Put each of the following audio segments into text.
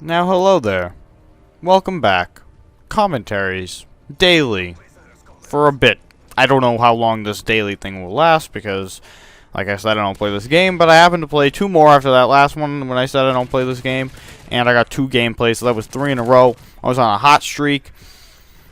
Now hello there. Welcome back. Commentaries. Daily. For a bit. I don't know how long this daily thing will last because, like I said, I don't play this game, but I happened to play 2 more after that last one when I said I don't play this game, and I got 2 gameplays, so that was 3 in a row. I was on a hot streak.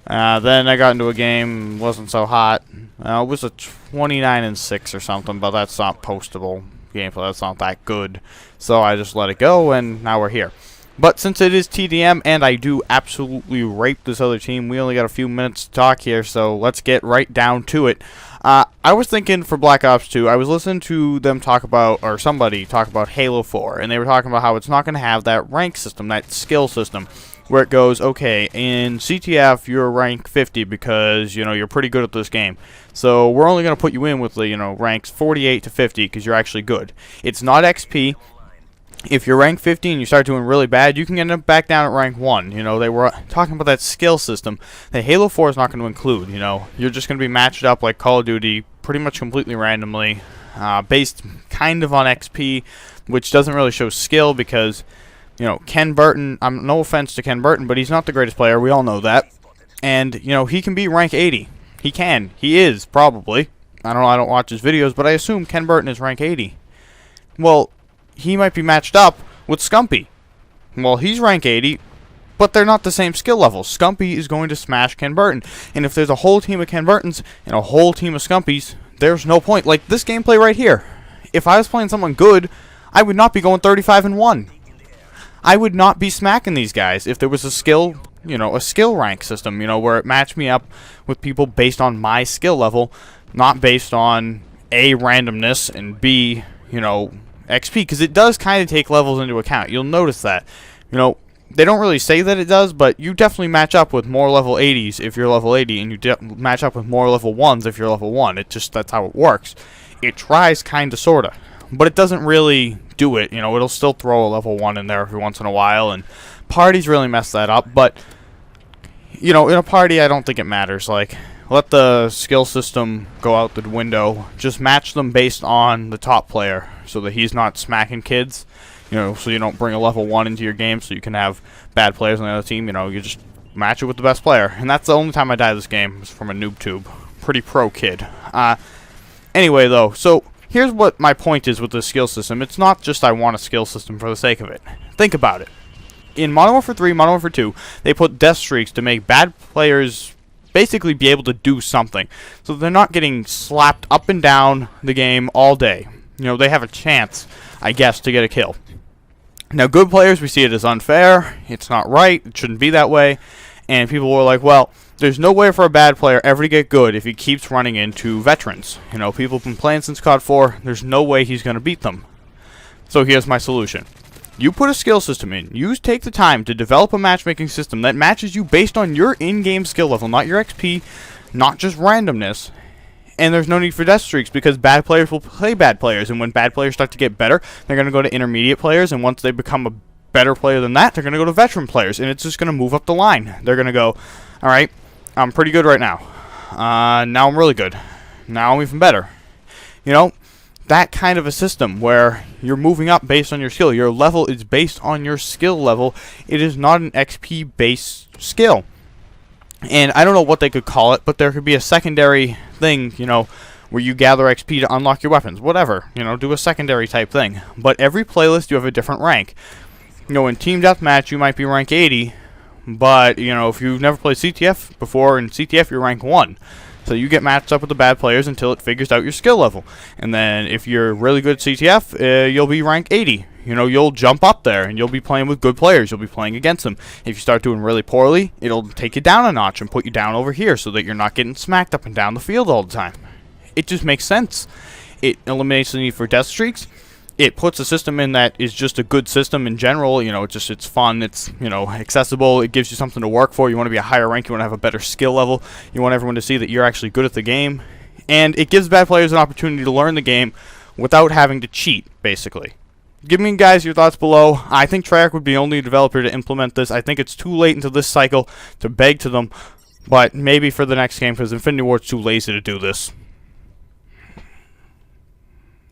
Then I got into a game, wasn't so hot. It was a 29-6 or something, but that's not postable gameplay. That's not that good. So I just let it go, and now we're here. But since it is TDM, and I do absolutely rape this other team, we only got a few minutes to talk here, so let's get right down to it. I was thinking for Black Ops 2, I was listening to them talk about, or somebody talk about Halo 4, and they were talking about how it's not going to have that rank system, that skill system, where it goes, okay, in CTF, you're rank 50 because, you're pretty good at this game. So we're only going to put you in with the, ranks 48 to 50 because you're actually good. It's not XP. If you're rank 50 and you start doing really bad, you can end up back down at rank 1. They were talking about that skill system that Halo 4 is not going to include. You're just going to be matched up like Call of Duty pretty much completely randomly, based kind of on XP, which doesn't really show skill because, Ken Burton, no offense to Ken Burton, but he's not the greatest player. We all know that. And, he can be rank 80. He can. He is, probably. I don't know. I don't watch his videos, but I assume Ken Burton is rank 80. Well, he might be matched up with Scumpy. Well, he's rank 80, but they're not the same skill level. Scumpy is going to smash Ken Burton. And if there's a whole team of Ken Burtons and a whole team of Scumpies, there's no point. Like this gameplay right here. If I was playing someone good, I would not be going 35-1. I would not be smacking these guys if there was a skill, a skill rank system, where it matched me up with people based on my skill level, not based on A, randomness, and B, XP, because it does kind of take levels into account. You'll notice that. They don't really say that it does, but you definitely match up with more level 80s if you're level 80, and you match up with more level 1s if you're level 1. That's how it works. It tries kind of, sort of, but it doesn't really do it. It'll still throw a level 1 in there every once in a while, and parties really mess that up, but, in a party, I don't think it matters. Like, let the skill system go out the window. Just match them based on the top player so that he's not smacking kids. So you don't bring a level 1 into your game so you can have bad players on the other team. You just match it with the best player. And that's the only time I died this game was from a noob tube. Pretty pro kid. Anyway, though, so here's what my point is with the skill system. It's not just I want a skill system for the sake of it. Think about it. In Modern Warfare 3, Modern Warfare 2, they put DeathStreaks to make bad players basically be able to do something. So they're not getting slapped up and down the game all day. They have a chance, I guess, to get a kill. Now, good players, we see it as unfair. It's not right. It shouldn't be that way. And people were like, well, there's no way for a bad player ever to get good if he keeps running into veterans. People have been playing since COD 4. There's no way he's going to beat them. So here's my solution. You put a skill system in. You take the time to develop a matchmaking system that matches you based on your in-game skill level, not your XP, not just randomness. And there's no need for death streaks because bad players will play bad players. And when bad players start to get better, they're going to go to intermediate players. And once they become a better player than that, they're going to go to veteran players. And it's just going to move up the line. They're going to go, all right, I'm pretty good right now. Now I'm really good. Now I'm even better. That kind of a system where you're moving up based on your skill. Your level is based on your skill level. It is not an XP-based skill. And I don't know what they could call it, but there could be a secondary thing, where you gather XP to unlock your weapons. Whatever, do a secondary type thing. But every playlist, you have a different rank. In Team Deathmatch, you might be rank 80, but, if you've never played CTF before, in CTF, you're rank 1. So you get matched up with the bad players until it figures out your skill level. And then if you're really good at CTF, you'll be rank 80. You'll jump up there and you'll be playing with good players. You'll be playing against them. If you start doing really poorly, it'll take you down a notch and put you down over here so that you're not getting smacked up and down the field all the time. It just makes sense. It eliminates the need for death streaks. It puts a system in that is just a good system in general. It's fun. It's, accessible. It gives you something to work for. You want to be a higher rank. You want to have a better skill level. You want everyone to see that you're actually good at the game. And it gives bad players an opportunity to learn the game without having to cheat, basically. Give me, guys, your thoughts below. I think Treyarch would be the only developer to implement this. I think it's too late into this cycle to beg to them. But maybe for the next game, because Infinity Ward's too lazy to do this.